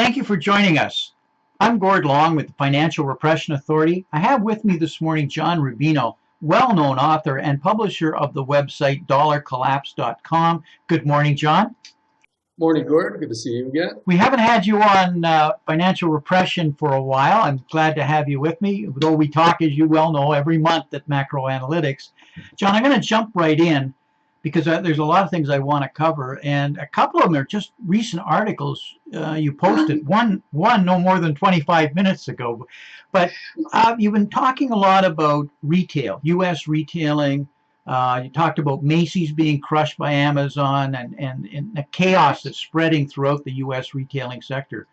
Thank you for joining us. I'm Gord Long with the Financial Repression Authority. I have with me this morning John Rubino, well-known author and publisher of the website dollarcollapse.com. Good morning, John. Morning, Gord. Good to see you again. We haven't had you on financial repression for a while. I'm glad to have you with me, though we talk, as you well know, every month at Macro Analytics. John, I'm going to jump right in because there's a lot of things I want to cover, and a couple of them are just recent articles you posted. One no more than 25 minutes ago. But you've been talking a lot about retail, U.S. retailing. You talked about Macy's being crushed by Amazon and the chaos that's spreading throughout the U.S. retailing sector.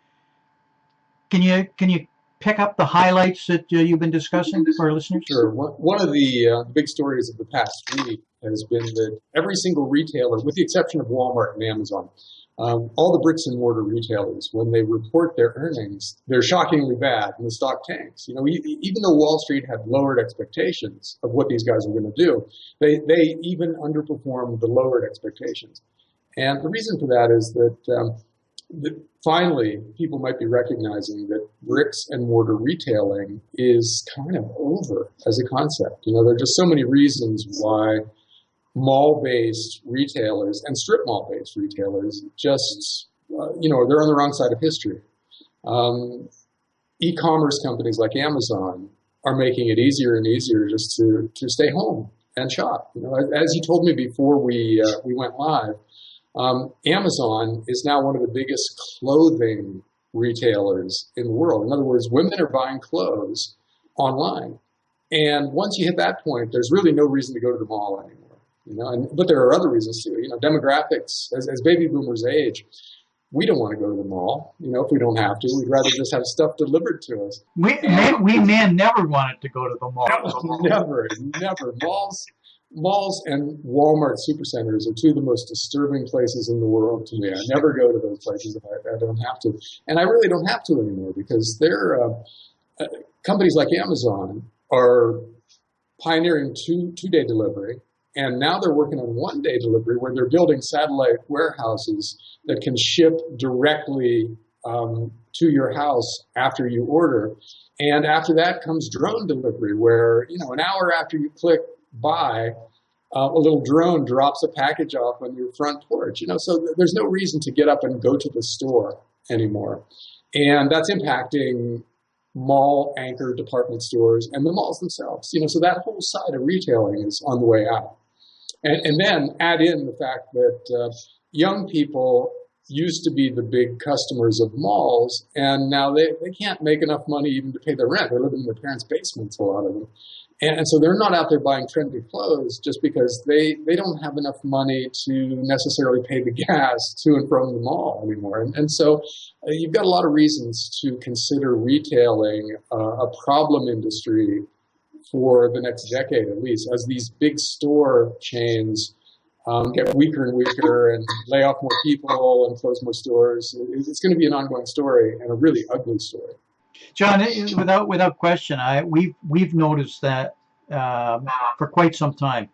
Can you pick up the highlights that you've been discussing for our listeners? Sure. One of the big stories of the past week has been that every single retailer, with the exception of Walmart and Amazon, all the bricks and mortar retailers, when they report their earnings, they're shockingly bad and the stock tanks. You know, even though Wall Street had lowered expectations of what these guys were going to do, they even underperformed the lowered expectations. And the reason for that is that finally, people might be recognizing that bricks and mortar retailing is kind of over as a concept. You know, there are just so many reasons why mall-based retailers and strip mall-based retailers just, they're on the wrong side of history. E-commerce companies like Amazon are making it easier and easier just to stay home and shop. You know, as you told me before we went live, Amazon is now one of the biggest clothing retailers in the world. In other words, women are buying clothes online. And once you hit that point, there's really no reason to go to the mall anymore. You know, but there are other reasons too. You know, demographics, as baby boomers age, we don't want to go to the mall. You know, if we don't have to, we'd rather just have stuff delivered to us. We men never wanted to go to the mall. Never. Malls and Walmart supercenters are two of the most disturbing places in the world to me. I never go to those places if I don't have to. And I really don't have to anymore because companies like Amazon are pioneering two-day delivery. And now they're working on one-day delivery where they're building satellite warehouses that can ship directly to your house after you order. And after that comes drone delivery where, an hour after you click buy, a little drone drops a package off on your front porch. So there's no reason to get up and go to the store anymore. And that's impacting mall anchor department stores and the malls themselves. So that whole side of retailing is on the way out. And then add in the fact that young people used to be the big customers of malls, and now they can't make enough money even to pay their rent. They're living in their parents' basements, a lot of them. And so they're not out there buying trendy clothes just because they don't have enough money to necessarily pay the gas to and from the mall anymore. And so you've got a lot of reasons to consider retailing a problem industry for the next decade at least, as these big store chains get weaker and weaker and lay off more people and close more stores. It's going to be an ongoing story and a really ugly story. John, without question, we've noticed that for quite some time,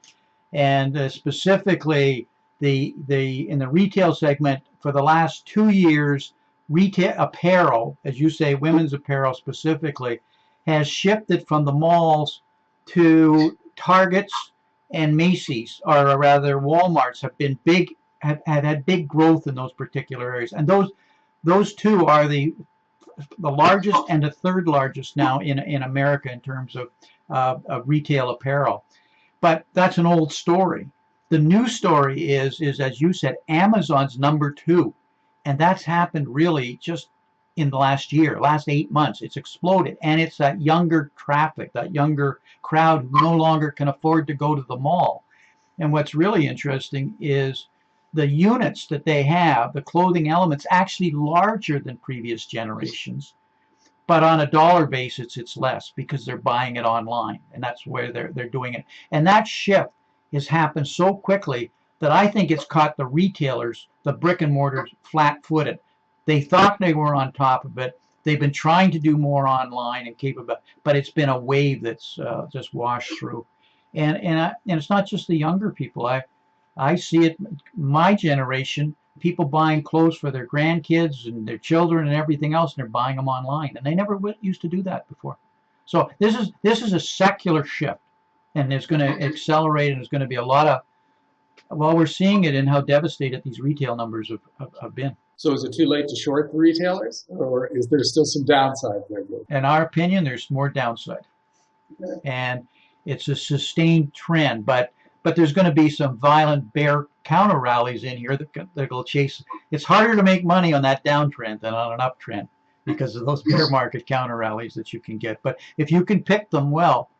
and specifically in the retail segment for the last 2 years, retail apparel, as you say, women's apparel specifically, has shifted from the malls to Targets and Macy's, or rather Walmart's, have had big growth in those particular areas, and those two are the largest and the third largest now in America in terms of retail apparel. But that's an old story. The new story is as you said, Amazon's number 2, and that's happened really just in the last 8 months. It's exploded, and it's that younger traffic, that younger crowd who no longer can afford to go to the mall. And what's really interesting is the units that they have, the clothing elements, actually larger than previous generations, but on a dollar basis it's less because they're buying it online, and that's where they're doing it. And that shift has happened so quickly that I think it's caught the retailers, the brick and mortars, flat-footed. They thought they were on top of it. They've been trying to do more online and capable, but it's been a wave that's just washed through. And it's not just the younger people. I see it. My generation, people buying clothes for their grandkids and their children and everything else, and they're buying them online, and they never used to do that before. So this is a secular shift, and it's going to accelerate, and there's going to be a lot of, well, we're seeing it in how devastated these retail numbers have been. So is it too late to short the retailers, or is there still some downside there? In our opinion, there's more downside. Okay. And it's a sustained trend, but there's going to be some violent bear counter rallies in here that will chase. It's harder to make money on that downtrend than on an uptrend because of those bear market counter rallies that you can get. But if you can pick them well,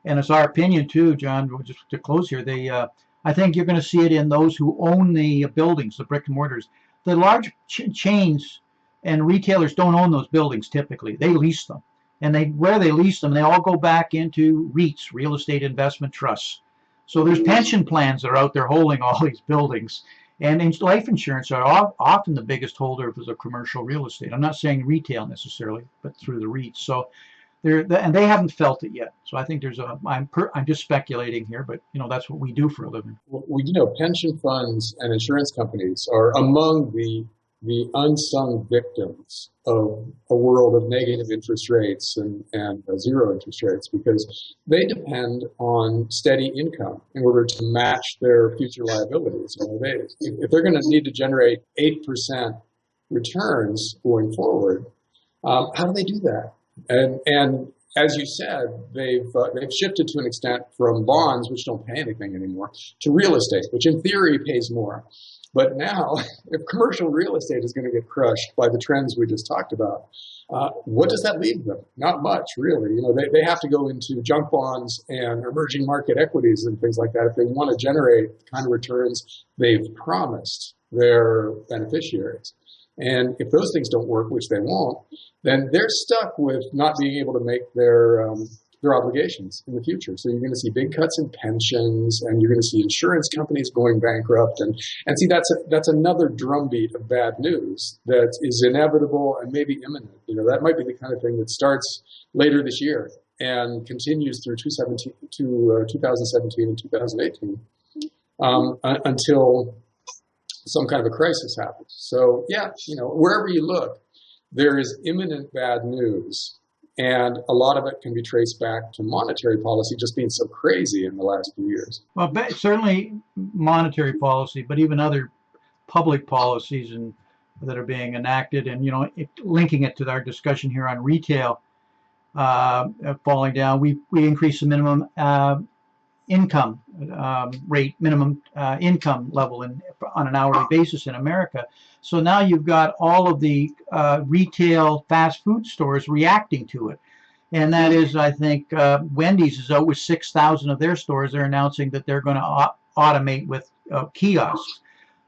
and it's our opinion too, John, just to close here, I think you're going to see it in those who own the buildings, the brick and mortars. The large chains and retailers don't own those buildings typically. They lease them. And where they lease them, they all go back into REITs, real estate investment trusts. So there's pension plans that are out there holding all these buildings. And life insurance are often the biggest holder of the commercial real estate. I'm not saying retail necessarily, but through the REITs. So and they haven't felt it yet. So I think I'm just speculating here, but that's what we do for a living. Well, pension funds and insurance companies are among the unsung victims of a world of negative interest rates and zero interest rates, because they depend on steady income in order to match their future liabilities. If they're going to need to generate 8% returns going forward, how do they do that? And as you said, they've shifted to an extent from bonds, which don't pay anything anymore, to real estate, which in theory pays more. But now, if commercial real estate is going to get crushed by the trends we just talked about, what does that leave them? Not much, really. They have to go into junk bonds and emerging market equities and things like that if they want to generate the kind of returns they've promised their beneficiaries. And if those things don't work, which they won't, then they're stuck with not being able to make their obligations in the future. So you're going to see big cuts in pensions, and you're going to see insurance companies going bankrupt. And see, that's another drumbeat of bad news that is inevitable and maybe imminent. That might be the kind of thing that starts later this year and continues through 2017 and 2018 until some kind of a crisis happens. So yeah, wherever you look, there is imminent bad news, and a lot of it can be traced back to monetary policy just being so crazy in the last few years. Well, certainly monetary policy, but even other public policies that are being enacted, and linking it to our discussion here on retail falling down. We increased the minimum income rate, minimum income level on an hourly basis in America. So now you've got all of the retail fast food stores reacting to it. And that is, I think, Wendy's is out with 6,000 of their stores. They're announcing that they're going to automate with kiosks.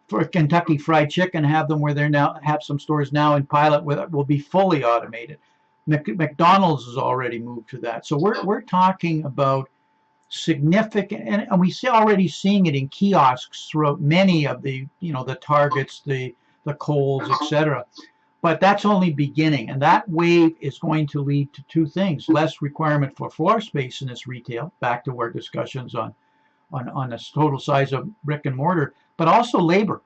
For Kentucky Fried Chicken, have them where they now have some stores now in pilot will be fully automated. McDonald's has already moved to that. So we're talking about significant, and we already seeing it in kiosks throughout many of the the Targets, the Kohl's, etc. But that's only beginning, and that wave is going to lead to two things: less requirement for floor space in this retail, back to our discussions on the total size of brick and mortar, but also labor.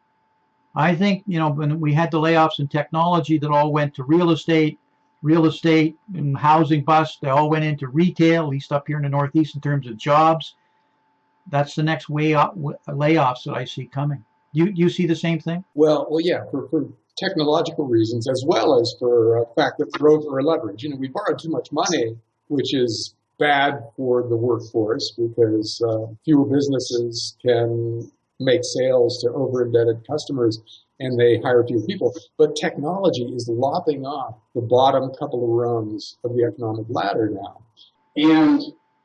I think when we had the layoffs in technology that all went to real estate and housing bust, they all went into retail, at least up here in the Northeast in terms of jobs. That's the next layoffs that I see coming. You see the same thing? Well, yeah, for technological reasons, as well as for the fact that we're over leverage. We borrowed too much money, which is bad for the workforce because fewer businesses can make sales to over-indebted customers, and they hire fewer people. But technology is lopping off the bottom couple of rungs of the economic ladder now. And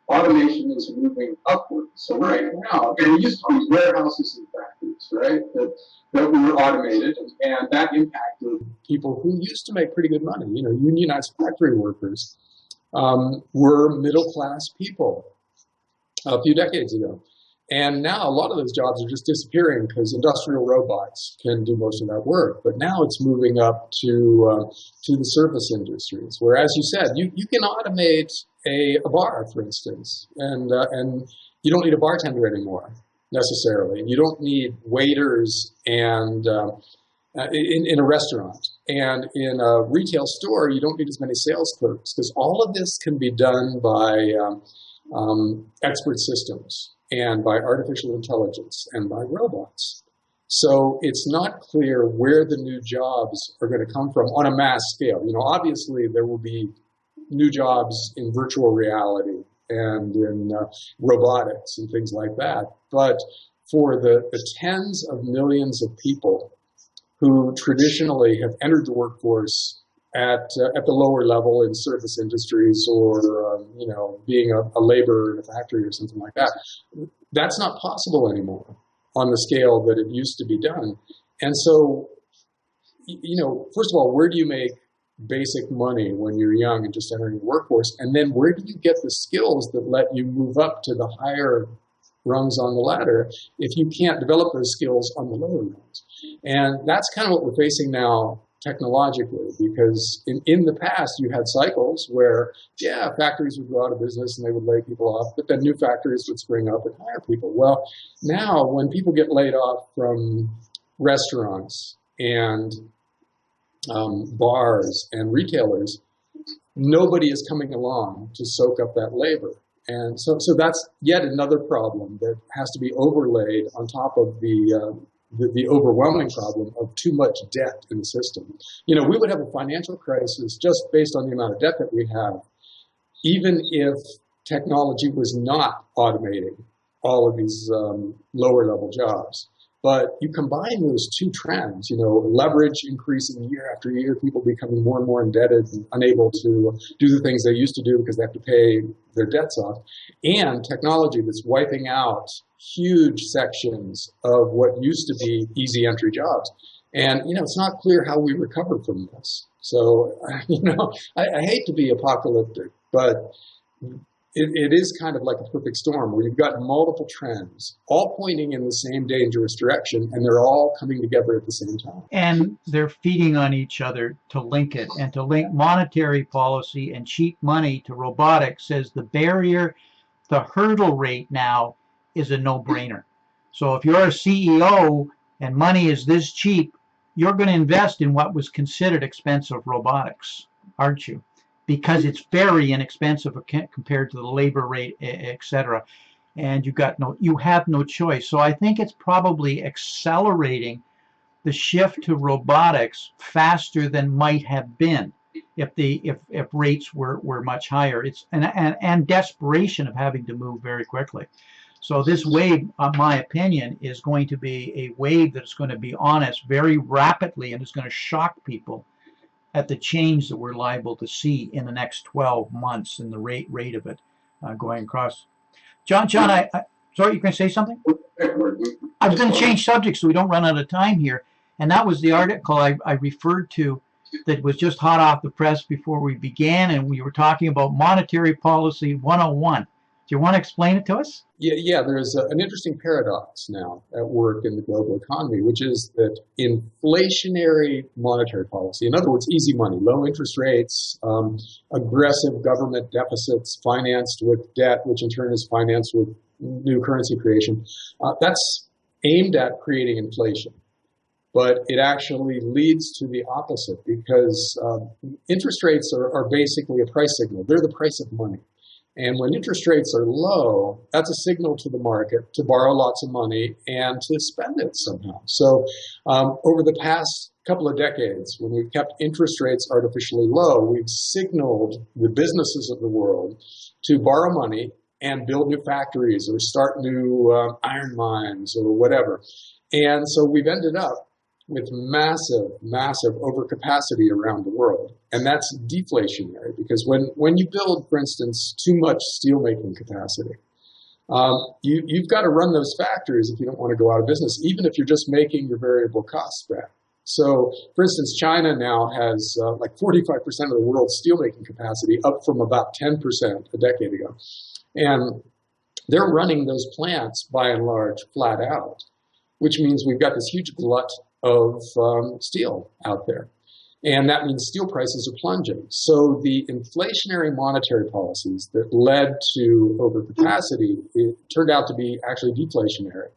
automation is moving upwards. So right now, and we used to use warehouses and factories, right, that were automated, and that impacted people who used to make pretty good money. Unionized factory workers were middle-class people a few decades ago. And now a lot of those jobs are just disappearing because industrial robots can do most of that work. But now it's moving up to the service industries, where, as you said, you can automate a bar, for instance, and you don't need a bartender anymore necessarily. You don't need waiters and in a restaurant. And in a retail store, you don't need as many sales clerks because all of this can be done by expert systems and by artificial intelligence and by robots. So it's not clear where the new jobs are going to come from on a mass scale. Obviously there will be new jobs in virtual reality and in robotics and things like that. But for the tens of millions of people who traditionally have entered the workforce at the lower level in service industries or, being a laborer in a factory or something like that, that's not possible anymore on the scale that it used to be done. And so, first of all, where do you make basic money when you're young and just entering the workforce? And then where do you get the skills that let you move up to the higher rungs on the ladder if you can't develop those skills on the lower rungs? And that's kind of what we're facing now technologically, because in the past you had cycles where, factories would go out of business and they would lay people off, but then new factories would spring up and hire people. Well, now when people get laid off from restaurants and bars and retailers, nobody is coming along to soak up that labor. And so that's yet another problem that has to be overlaid on top of the overwhelming problem of too much debt in the system. We would have a financial crisis just based on the amount of debt that we have, even if technology was not automating all of these lower level jobs. But you combine those two trends, leverage increasing year after year, people becoming more and more indebted and unable to do the things they used to do because they have to pay their debts off, and technology that's wiping out huge sections of what used to be easy entry jobs. And, it's not clear how we recover from this. So, I hate to be apocalyptic, but it is kind of like a perfect storm where you've got multiple trends all pointing in the same dangerous direction, and they're all coming together at the same time. And they're feeding on each other to link it, and to link monetary policy and cheap money to robotics says the hurdle rate now is a no-brainer. So if you're a CEO and money is this cheap, you're going to invest in what was considered expensive robotics, aren't you? Because it's very inexpensive compared to the labor rate, etc. And you have no choice. So I think it's probably accelerating the shift to robotics faster than might have been if rates were much higher. It's and desperation of having to move very quickly. So this wave, in my opinion, is going to be a wave that is going to be on us very rapidly, and is going to shock people at the change that we're liable to see in the next 12 months in the rate of it going across. John, I sorry, you can say something? I was going to change subjects so we don't run out of time here. And that was the article I referred to that was just hot off the press before we began, and we were talking about Monetary Policy 101. Do you want to explain it to us? Yeah. There's an interesting paradox now at work in the global economy, which is that inflationary monetary policy, in other words, easy money, low interest rates, aggressive government deficits financed with debt, which in turn is financed with new currency creation, that's aimed at creating inflation. But it actually leads to the opposite, because interest rates are basically a price signal. They're the price of money. And when interest rates are low, that's a signal to the market to borrow lots of money and to spend it somehow. So over the past couple of decades, when we've kept interest rates artificially low, we've signaled the businesses of the world to borrow money and build new factories or start new iron mines or whatever. And so we've ended up with massive overcapacity around the world. And that's deflationary, because when you build, for instance, too much steelmaking capacity, you've got to run those factories if you don't want to go out of business, even if you're just making your variable costs back. So, for instance, China now has like 45% of the world's steelmaking capacity, up from about 10% a decade ago. And they're running those plants, by and large, flat out, which means we've got this huge glut of steel out there. And that means steel prices are plunging. So the inflationary monetary policies that led to overcapacity, it turned out to be actually deflationary.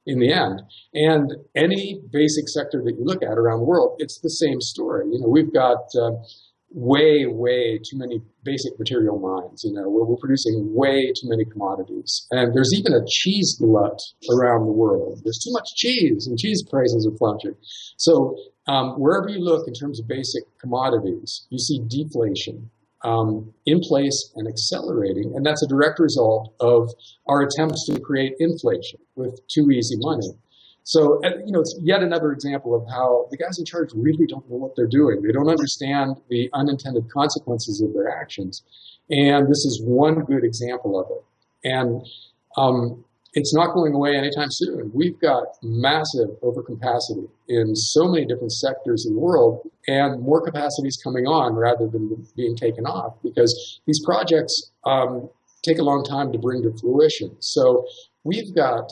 in the end. And any basic sector that you look at around the world, it's the same story. We've got way too many basic material mines, where we're producing way too many commodities. And there's even a cheese glut around the world. There's too much cheese, and cheese prices are plunging. So wherever you look in terms of basic commodities, you see deflation in place and accelerating. And that's a direct result of our attempts to create inflation with too easy money. So, it's yet another example of how the guys in charge really don't know what they're doing. They don't understand the unintended consequences of their actions. And this is one good example of it. And it's not going away anytime soon. We've got massive overcapacity in so many different sectors in the world, and more capacity is coming on rather than being taken off, because these projects take a long time to bring to fruition. So we've got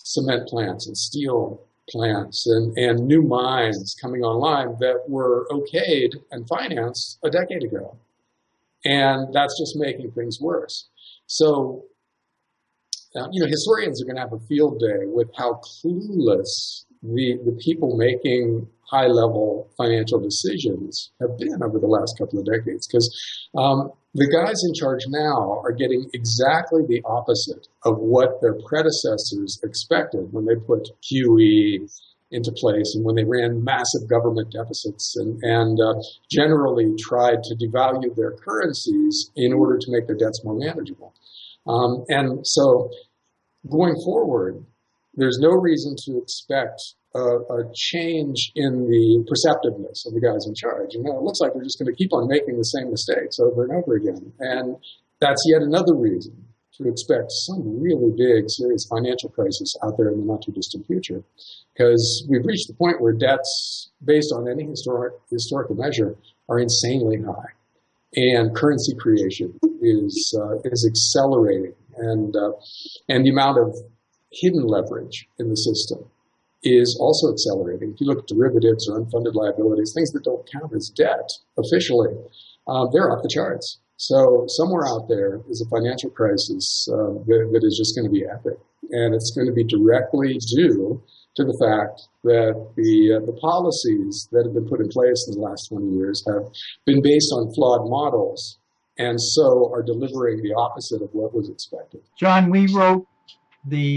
cement plants and steel plants and new mines coming online that were okayed and financed a decade ago. And that's just making things worse. So, historians are going to have a field day with how clueless the people making high-level financial decisions have been over the last couple of decades, because the guys in charge now are getting exactly the opposite of what their predecessors expected when they put QE into place and when they ran massive government deficits and generally tried to devalue their currencies in order to make their debts more manageable. And so going forward, there's no reason to expect a change in the perceptiveness of the guys in charge. It looks like they're just going to keep on making the same mistakes over and over again. And that's yet another reason to expect some really big, serious financial crisis out there in the not-too-distant future. Because we've reached the point where debts, based on any historical measure, are insanely high. And currency creation is accelerating. And the amount of hidden leverage in the system is also accelerating. If you look at derivatives or unfunded liabilities, things that don't count as debt officially, they're off the charts. So somewhere out there is a financial crisis that is just going to be epic. And it's going to be directly due to the fact that the policies that have been put in place in the last 20 years have been based on flawed models, and so are delivering the opposite of what was expected. John, we wrote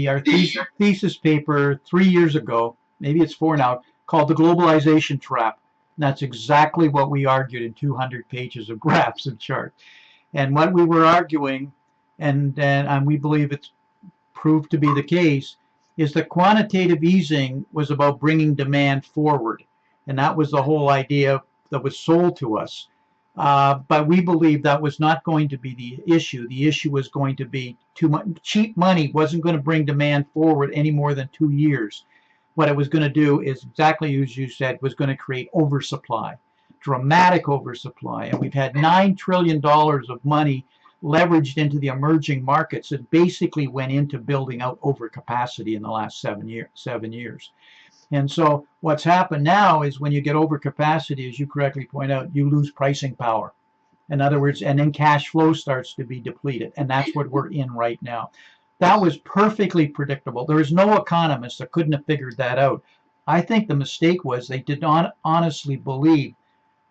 our thesis paper 3 years ago, maybe it's 4 now, called The Globalization Trap. And that's exactly what we argued in 200 pages of graphs and charts. And what we were arguing, and we believe it's proved to be the case, is that quantitative easing was about bringing demand forward. And that was the whole idea that was sold to us. But we believe that was not going to be the issue. The issue was going to be too much. Cheap money wasn't going to bring demand forward any more than 2 years. What it was going to do is exactly as you said, was going to create oversupply, dramatic oversupply. And we've had $9 trillion of money leveraged into the emerging markets that basically went into building out overcapacity in the last 7 years. And so what's happened now is when you get overcapacity, as you correctly point out, you lose pricing power. In other words, and then cash flow starts to be depleted. And that's what we're in right now. That was perfectly predictable. There is no economist that couldn't have figured that out. I think the mistake was they did not honestly believe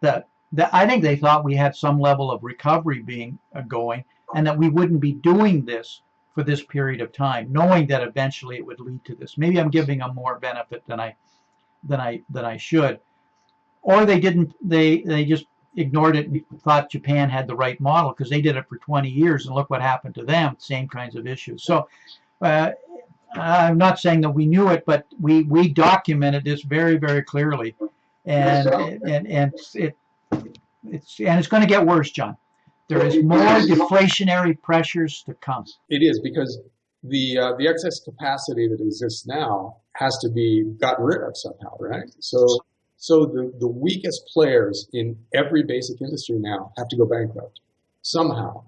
that I think they thought we had some level of recovery being going, and that we wouldn't be doing this for this period of time, knowing that eventually it would lead to this. Maybe I'm giving them more benefit than I should, or they didn't. They just ignored it and thought Japan had the right model because they did it for 20 years, and look what happened to them. Same kinds of issues. So I'm not saying that we knew it, but we documented this very, very clearly, and it's going to get worse, John. There is more deflationary pressures to come. It is, because the excess capacity that exists now has to be gotten rid of somehow, right? So the weakest players in every basic industry now have to go bankrupt somehow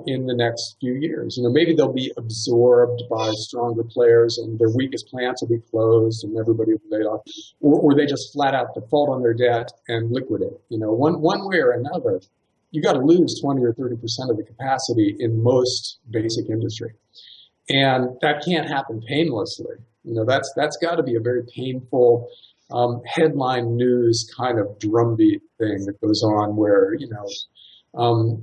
in the next few years. Maybe they'll be absorbed by stronger players and their weakest plants will be closed and everybody will be laid off, or they just flat out default on their debt and liquidate. One way or another, you got to lose 20 or 30% of the capacity in most basic industry. And that can't happen painlessly. That's got to be a very painful headline news kind of drumbeat thing that goes on where,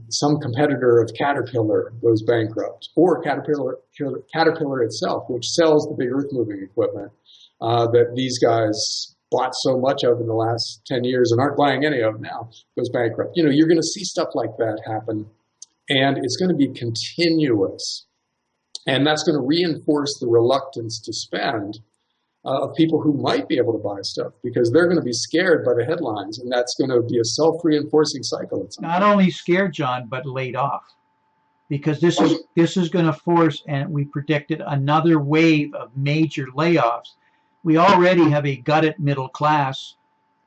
some competitor of Caterpillar goes bankrupt, or Caterpillar itself, which sells the big earth moving equipment that these guys bought so much of in the last 10 years and aren't buying any of now, goes bankrupt. You're going to see stuff like that happen, and it's going to be continuous. And that's going to reinforce the reluctance to spend of people who might be able to buy stuff because they're going to be scared by the headlines, and that's going to be a self-reinforcing cycle. Not only scared, John, but laid off, because this is going to force, and we predicted another wave of major layoffs. We already have a gutted middle class.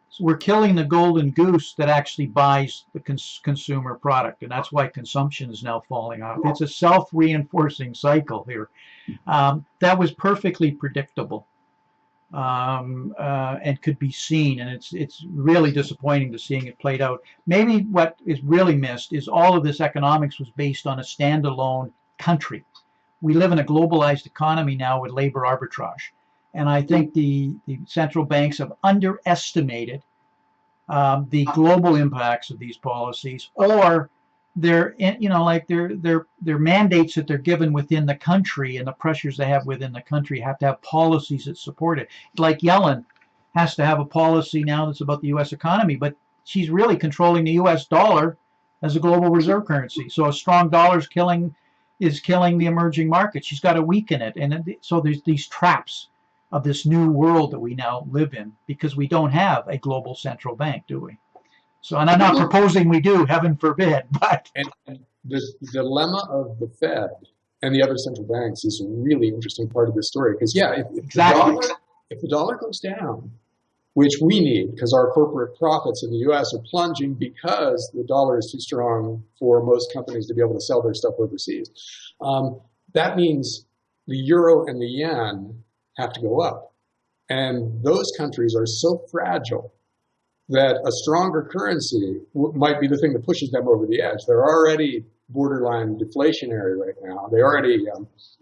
So we're killing the golden goose that actually buys the consumer product, and that's why consumption is now falling off. It's a self-reinforcing cycle here. That was perfectly predictable. And could be seen, and it's really disappointing to seeing it played out. Maybe what is really missed is all of this economics was based on a standalone country. We live in a globalized economy now with labor arbitrage, and I think the central banks have underestimated the global impacts of these policies, or their mandates that they're given within the country and the pressures they have within the country have to have policies that support it. Like Yellen has to have a policy now that's about the U.S. economy, but she's really controlling the U.S. dollar as a global reserve currency. So a strong dollar is killing the emerging market. She's got to weaken it, and so there's these traps of this new world that we now live in because we don't have a global central bank, do we? So, and I'm not proposing we do, heaven forbid, but... And the dilemma of the Fed and the other central banks is a really interesting part of this story. Because, if the dollar goes down, which we need because our corporate profits in the U.S. are plunging because the dollar is too strong for most companies to be able to sell their stuff overseas, that means the euro and the yen have to go up. And those countries are so fragile that a stronger currency might be the thing that pushes them over the edge. They're already borderline deflationary right now. They already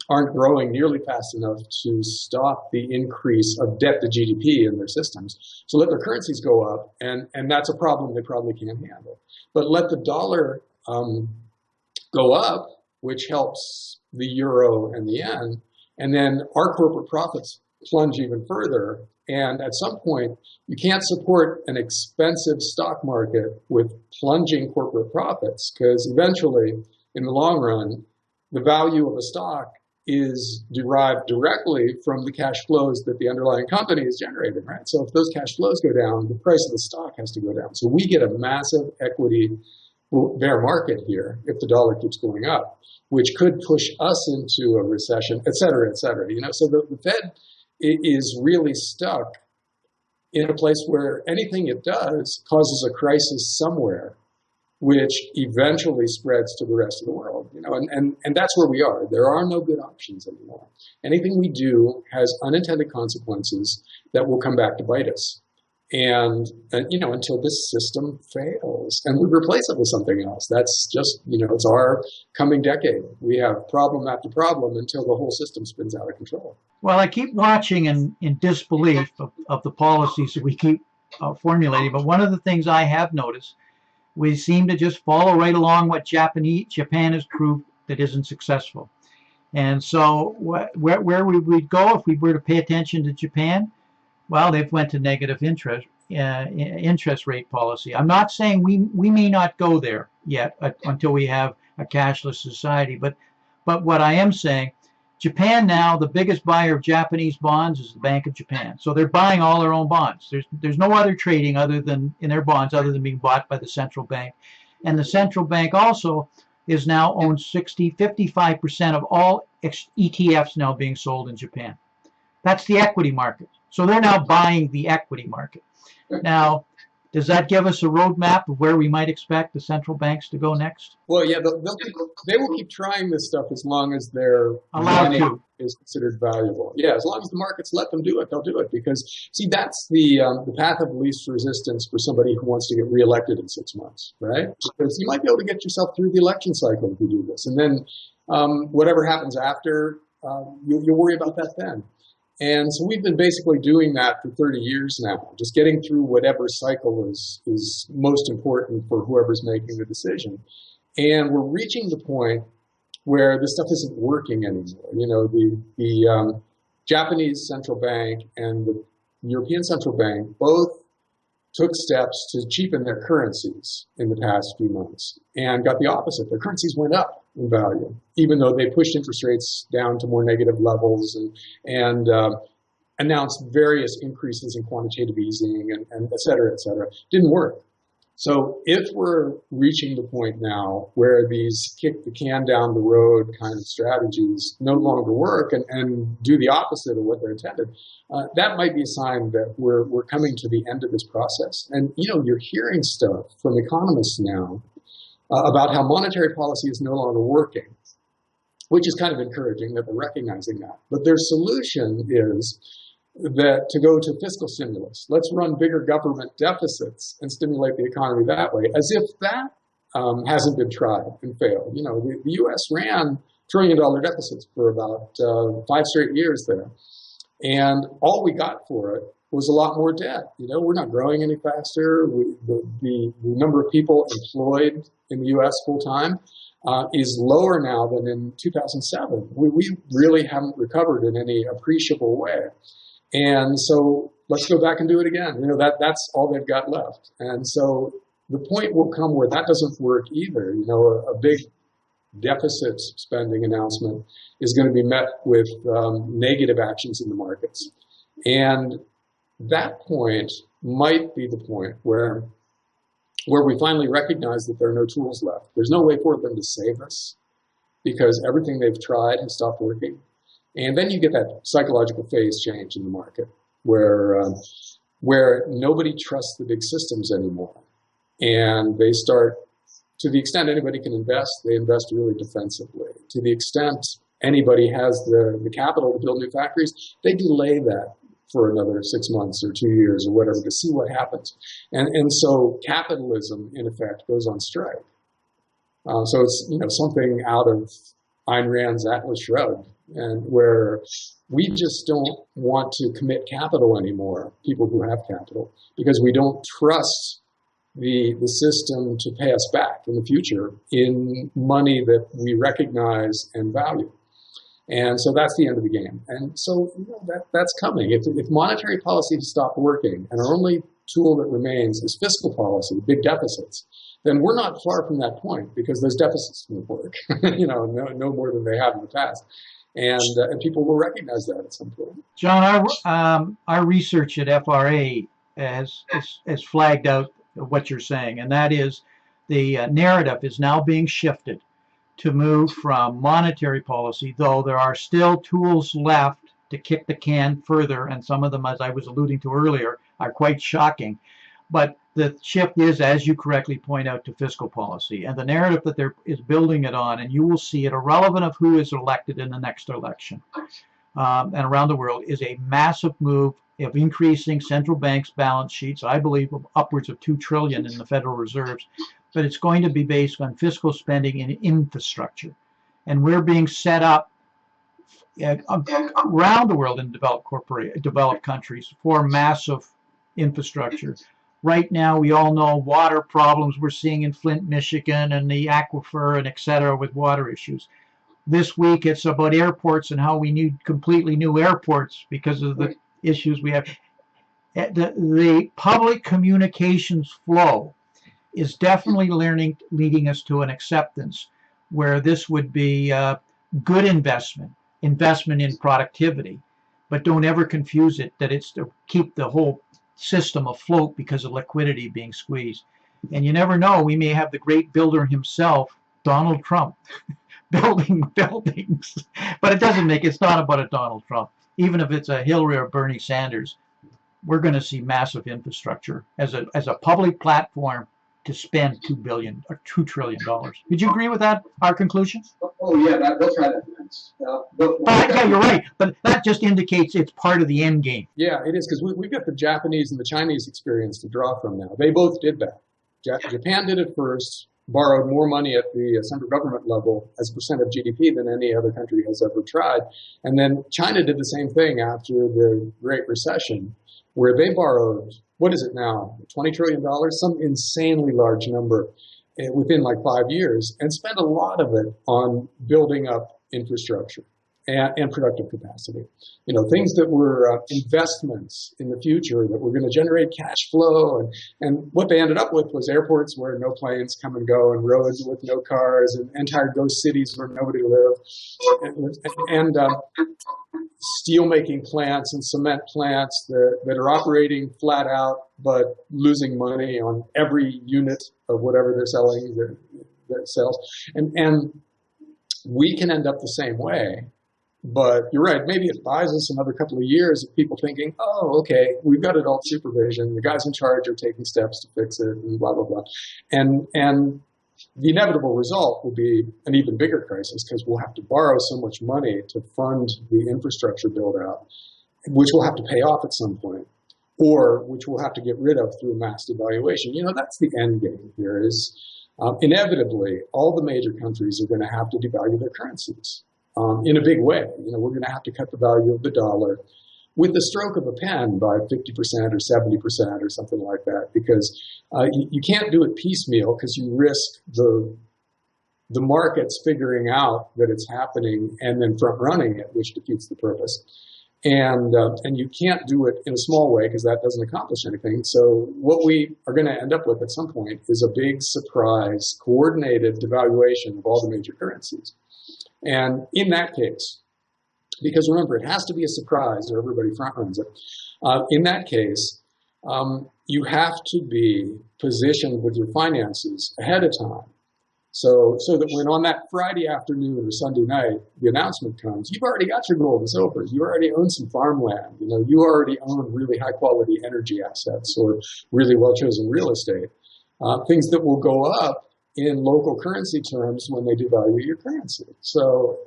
aren't growing nearly fast enough to stop the increase of debt to GDP in their systems. So let their currencies go up, and that's a problem they probably can't handle. But let the dollar go up, which helps the euro and the yen, and then our corporate profits plunge even further. And at some point, you can't support an expensive stock market with plunging corporate profits because eventually, in the long run, the value of a stock is derived directly from the cash flows that the underlying company is generating, right? So if those cash flows go down, the price of the stock has to go down. So we get a massive equity bear market here if the dollar keeps going up, which could push us into a recession, et cetera, et cetera. So the Fed is really stuck in a place where anything it does causes a crisis somewhere, which eventually spreads to the rest of the world. And that's where we are. There are no good options anymore. Anything we do has unintended consequences that will come back to bite us. And until this system fails, and we replace it with something else. That's just, it's our coming decade. We have problem after problem until the whole system spins out of control. Well, I keep watching in disbelief of the policies that we keep formulating. But one of the things I have noticed, we seem to just follow right along what Japan has proved that isn't successful. And so where would we go if we were to pay attention to Japan? Well, they've went to negative interest rate policy. I'm not saying we may not go there yet until we have a cashless society. But what I am saying, Japan now, the biggest buyer of Japanese bonds is the Bank of Japan. So they're buying all their own bonds. There's no other trading other than in their bonds other than being bought by the central bank. And the central bank also is now owns 55% of all ETFs now being sold in Japan. That's the equity market. So they're now buying the equity market. Now, does that give us a roadmap of where we might expect the central banks to go next? Well, yeah, they will keep trying this stuff as long as their money is considered valuable. Yeah, as long as the markets let them do it, they'll do it. Because, see, that's the path of least resistance for somebody who wants to get reelected in 6 months, right? Because you might be able to get yourself through the election cycle if you do this. And then whatever happens after you'll worry about that then. And so we've been basically doing that for 30 years now, just getting through whatever cycle is most important for whoever's making the decision. And we're reaching the point where this stuff isn't working anymore. You know, the Japanese central bank and the European central bank both took steps to cheapen their currencies in the past few months and got the opposite. Their currencies went up in value, even though they pushed interest rates down to more negative levels and announced various increases in quantitative easing and et cetera, et cetera. Didn't work. So if we're reaching the point now where these kick the can down the road kind of strategies no longer work and do the opposite of what they're intended, that might be a sign that we're coming to the end of this process. And, you know, you're hearing stuff from economists now about how monetary policy is no longer working, which is kind of encouraging that they're recognizing that. But their solution is that to go to fiscal stimulus, let's run bigger government deficits and stimulate the economy that way, as if that hasn't been tried and failed. You know, the U.S. ran trillion-dollar deficits for about 5 straight years there, and all we got for it was a lot more debt. You know, we're not growing any faster. The number of people employed in the U.S. full-time is lower now than in 2007. We really haven't recovered in any appreciable way. And so let's go back and do it again. You know, that's all they've got left. And so the point will come where that doesn't work either. You know, a big deficit spending announcement is going to be met with negative actions in the markets. And that point might be the point where we finally recognize that there are no tools left. There's no way for them to save us because everything they've tried has stopped working. And then you get that psychological phase change in the market where nobody trusts the big systems anymore. And they start, to the extent anybody can invest, they invest really defensively. To the extent anybody has the capital to build new factories, they delay that for another 6 months or 2 years or whatever to see what happens. And so capitalism, in effect, goes on strike. So it's, you know, something out of Ayn Rand's Atlas Shrugged, and where we just don't want to commit capital anymore, people who have capital, because we don't trust the system to pay us back in the future in money that we recognize and value. And so that's the end of the game. And so, you know, that's coming. If monetary policy has stopped working and our only tool that remains is fiscal policy, big deficits, then we're not far from that point because those deficits won't work, you know, no more than they have in the past. And people will recognize that at some point. John, our research at FRA has flagged out what you're saying, and that is the narrative is now being shifted to move from monetary policy, though there are still tools left to kick the can further, and some of them, as I was alluding to earlier, are quite shocking. But the shift is, as you correctly point out, to fiscal policy. And the narrative that there is building it on, and you will see it irrelevant of who is elected in the next election and around the world, is a massive move of increasing central banks' balance sheets, I believe of upwards of $2 trillion in the Federal Reserves. But it's going to be based on fiscal spending and infrastructure. And we're being set up around the world in developed countries for massive infrastructure. Right now, we all know water problems we're seeing in Flint, Michigan, and the aquifer and et cetera with water issues. This week, it's about airports and how we need completely new airports because of the issues we have. The public communications flow is definitely leading us to an acceptance where this would be good investment in productivity, but don't ever confuse it that it's to keep the whole system afloat because of liquidity being squeezed. And you never know, we may have the great builder himself, Donald Trump, building buildings. But it's not about a Donald Trump. Even if it's a Hillary or Bernie Sanders, we're going to see massive infrastructure as a public platform to spend $2 trillion. Would you agree with that, our conclusion? Oh yeah, that's right. Yeah, you're right. But that just indicates it's part of the end game. Yeah, it is, because we've got the Japanese and the Chinese experience to draw from now. They both did that. Japan did it first. borrowed more money at the central government level as a percent of GDP than any other country has ever tried. And then China did the same thing after the Great Recession, where they borrowed, what is it now, $20 trillion, some insanely large number within like 5 years, and spent a lot of it on building up infrastructure and productive capacity. You know, things that were investments in the future that were going to generate cash flow. And what they ended up with was airports where no planes come and go, and roads with no cars, and entire ghost cities where nobody lived, and steel-making plants and cement plants that are operating flat out but losing money on every unit of whatever they're selling that sells. And we can end up the same way. But you're right, maybe it buys us another couple of years of people thinking, oh, okay, we've got adult supervision, the guys in charge are taking steps to fix it, and blah, blah, blah. And the inevitable result will be an even bigger crisis, because we'll have to borrow so much money to fund the infrastructure build out, which we'll have to pay off at some point, or which we'll have to get rid of through mass devaluation. You know, that's the end game here is inevitably all the major countries are going to have to devalue their currencies. In a big way. You know, we're going to have to cut the value of the dollar with the stroke of a pen by 50% or 70% or something like that, because you can't do it piecemeal, because you risk the markets figuring out that it's happening and then front running it, which defeats the purpose. And you can't do it in a small way, because that doesn't accomplish anything. So what we are going to end up with at some point is a big surprise coordinated devaluation of all the major currencies. And in that case, because remember, it has to be a surprise or everybody front runs it. In that case, you have to be positioned with your finances ahead of time. So that when on that Friday afternoon or Sunday night, the announcement comes, you've already got your gold and silver. You already own some farmland. You know, you already own really high quality energy assets or really well chosen real estate. Things that will go up in local currency terms when they devalue your currency. So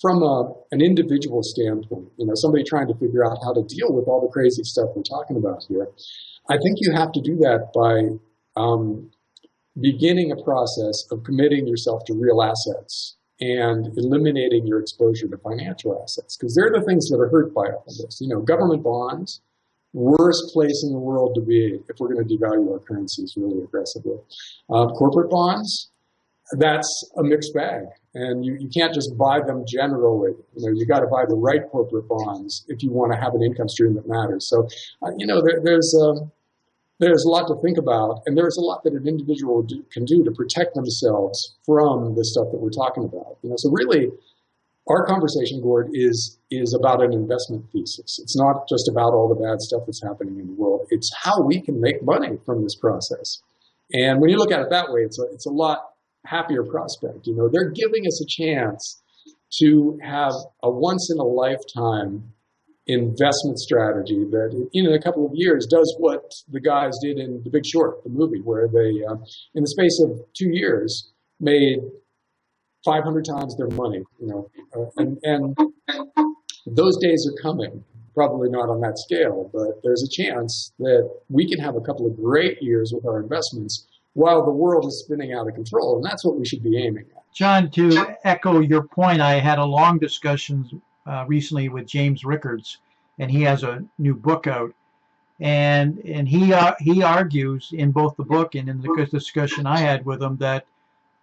from an individual standpoint, you know, somebody trying to figure out how to deal with all the crazy stuff we're talking about here, I think you have to do that by beginning a process of committing yourself to real assets and eliminating your exposure to financial assets, because they're the things that are hurt by all of this. You know, government bonds, worst place in the world to be if we're going to devalue our currencies really aggressively. Corporate bonds, that's a mixed bag, and you can't just buy them generally. You know, you got to buy the right corporate bonds if you want to have an income stream that matters. So, you know, there's a lot to think about, and there's a lot that an individual can do to protect themselves from the stuff that we're talking about. You know, so really, our conversation, Gord, is about an investment thesis. It's not just about all the bad stuff that's happening in the world. It's how we can make money from this process. And when you look at it that way, it's a lot happier prospect. You know, they're giving us a chance to have a once-in-a-lifetime investment strategy that, in a couple of years, does what the guys did in The Big Short, the movie, where they, in the space of 2 years, made 500 times their money, you know, and those days are coming. Probably not on that scale, but there's a chance that we can have a couple of great years with our investments while the world is spinning out of control, and that's what we should be aiming at. John, to echo your point, I had a long discussion recently with James Rickards, and he has a new book out, and he argues in both the book and in the discussion I had with him that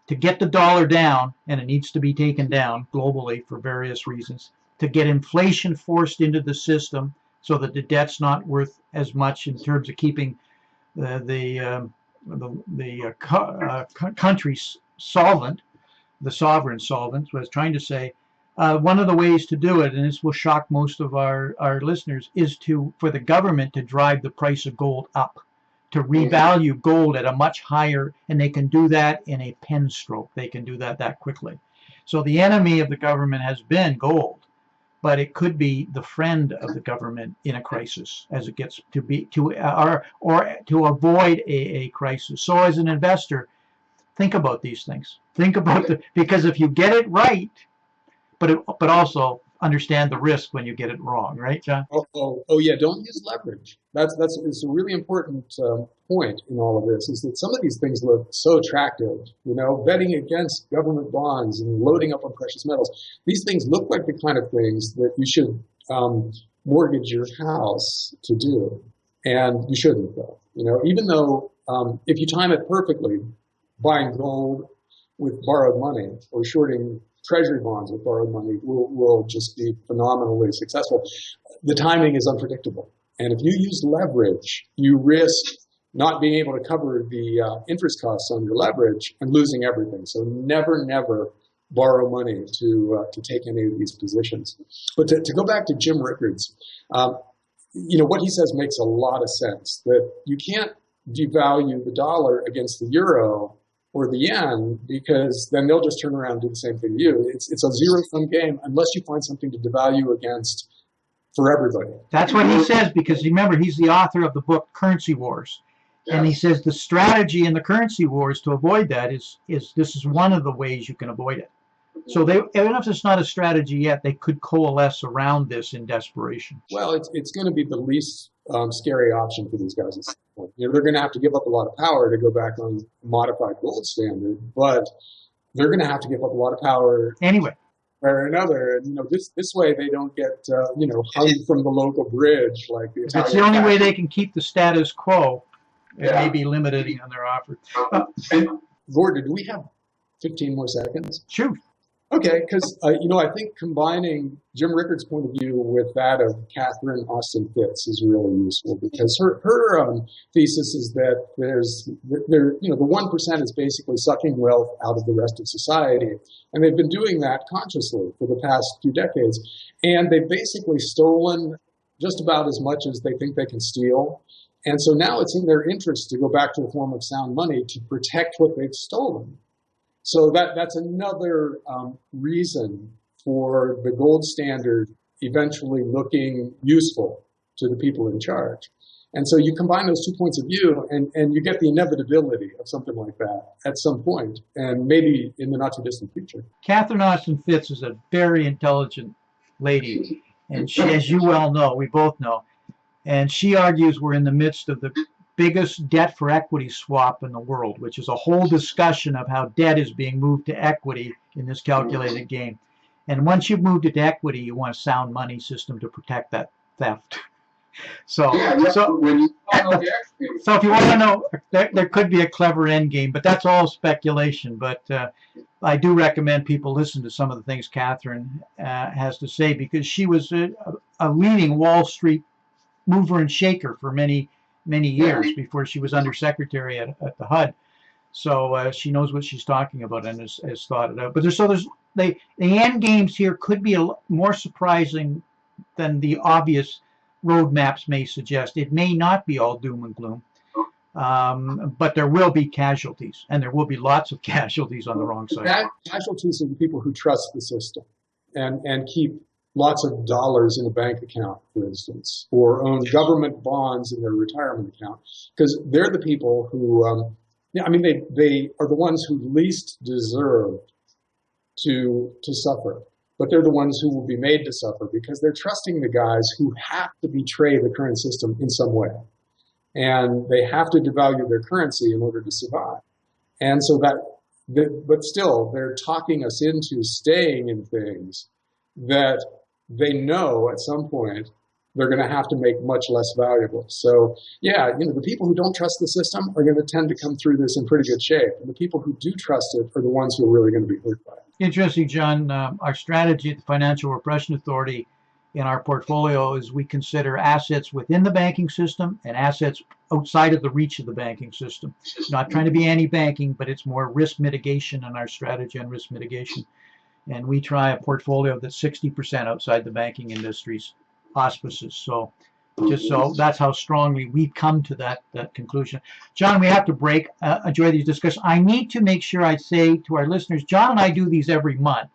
to get the dollar down, and it needs to be taken down globally for various reasons, to get inflation forced into the system so that the debt's not worth as much in terms of keeping the country solvent, the sovereign solvent, what I was trying to say. One of the ways to do it, and this will shock most of our listeners, is for the government to drive the price of gold up, to revalue gold at a much higher, and they can do that in a pen stroke. They can do that quickly. So the enemy of the government has been gold, but it could be the friend of the government in a crisis as it gets to be or to avoid a crisis. So as an investor, think about these things. Think about because if you get it right, but also understand the risk when you get it wrong, right, John? Oh, yeah. Don't use leverage. That's it's a really important point in all of this. Is that some of these things look so attractive. Betting against government bonds and loading up on precious metals. These things look like the kind of things that you should mortgage your house to do, and you shouldn't though. Even though if you time it perfectly, buying gold with borrowed money or shorting treasury bonds with borrowed money will just be phenomenally successful. The timing is unpredictable. And if you use leverage, you risk not being able to cover the interest costs on your leverage and losing everything. So never borrow money to take any of these positions. But to go back to Jim Rickards, what he says makes a lot of sense, that you can't devalue the dollar against the euro or the yen, because then they'll just turn around and do the same thing to you. It's a zero-sum game unless you find something to devalue against for everybody. That's what he says, because remember, he's the author of the book Currency Wars. Yes. And he says the strategy in the currency wars to avoid that is this is one of the ways you can avoid it. So even if it's not a strategy yet, they could coalesce around this in desperation. Well, it's going to be the least scary option for these guys at some point. They're going to have to give up a lot of power to go back on modified gold standard, but they're going to have to give up a lot of power anyway. Or another, and this way they don't get hung from the local bridge like the Italian. It's the only way they can keep the status quo. It may be limited on their offer. Gordon, do we have 15 more seconds? Sure. Okay, because I think combining Jim Rickards' point of view with that of Catherine Austin Fitts is really useful, because her thesis is that the 1% is basically sucking wealth out of the rest of society, and they've been doing that consciously for the past few decades, and they've basically stolen just about as much as they think they can steal. And so now it's in their interest to go back to a form of sound money to protect what they've stolen. So that's another reason for the gold standard eventually looking useful to the people in charge. And so you combine those 2 points of view, and you get the inevitability of something like that at some point, and maybe in the not too distant future. Catherine Austin Fitts is a very intelligent lady, and she, as you well know, we both know, and she argues we're in the midst of the biggest debt for equity swap in the world, which is a whole discussion of how debt is being moved to equity in this calculated game. And once you've moved it to equity, you want a sound money system to protect that theft. So if you want to know, there could be a clever end game, but that's all speculation. But I do recommend people listen to some of the things Catherine has to say, because she was a leading Wall Street mover and shaker for many years before she was undersecretary at the HUD. So she knows what she's talking about and has thought it out. But the end games here could be more surprising than the obvious roadmaps may suggest. It may not be all doom and gloom, but there will be casualties, and there will be lots of casualties on the wrong side. Casualties are the people who trust the system and keep lots of dollars in a bank account, for instance, or own government bonds in their retirement account, because they're the people who, they are the ones who least deserve to suffer, but they're the ones who will be made to suffer because they're trusting the guys who have to betray the current system in some way, and they have to devalue their currency in order to survive. And so but still, they're talking us into staying in things that they know at some point they're going to have to make much less valuable. So the people who don't trust the system are going to tend to come through this in pretty good shape. And the people who do trust it are the ones who are really going to be hurt by it. Interesting, John. Our strategy at the Financial Repression Authority in our portfolio is we consider assets within the banking system and assets outside of the reach of the banking system. Not trying to be anti-banking, but it's more risk mitigation in our strategy on risk mitigation. And we try a portfolio that's 60% outside the banking industry's auspices. So that's how strongly we come to that conclusion. John, we have to break. Enjoy these discussions. I need to make sure I say to our listeners, John and I do these every month.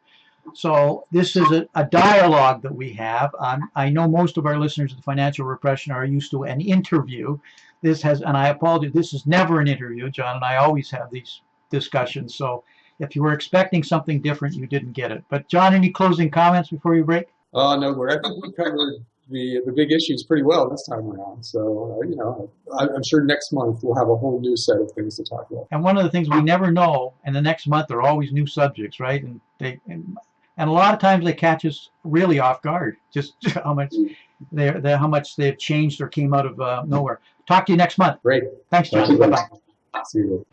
So this is a dialogue that we have. I know most of our listeners of the Financial Repression are used to an interview. And I apologize, this is never an interview. John and I always have these discussions. So if you were expecting something different, you didn't get it. But John, any closing comments before we break? Oh, no, I think we covered the big issues pretty well this time around. So, I'm sure next month we'll have a whole new set of things to talk about. And one of the things we never know, and the next month there are always new subjects, right? And a lot of times they catch us really off guard, just how much how much they've changed or came out of nowhere. Talk to you next month. Great. Thanks, Thank John. you. Bye. See you.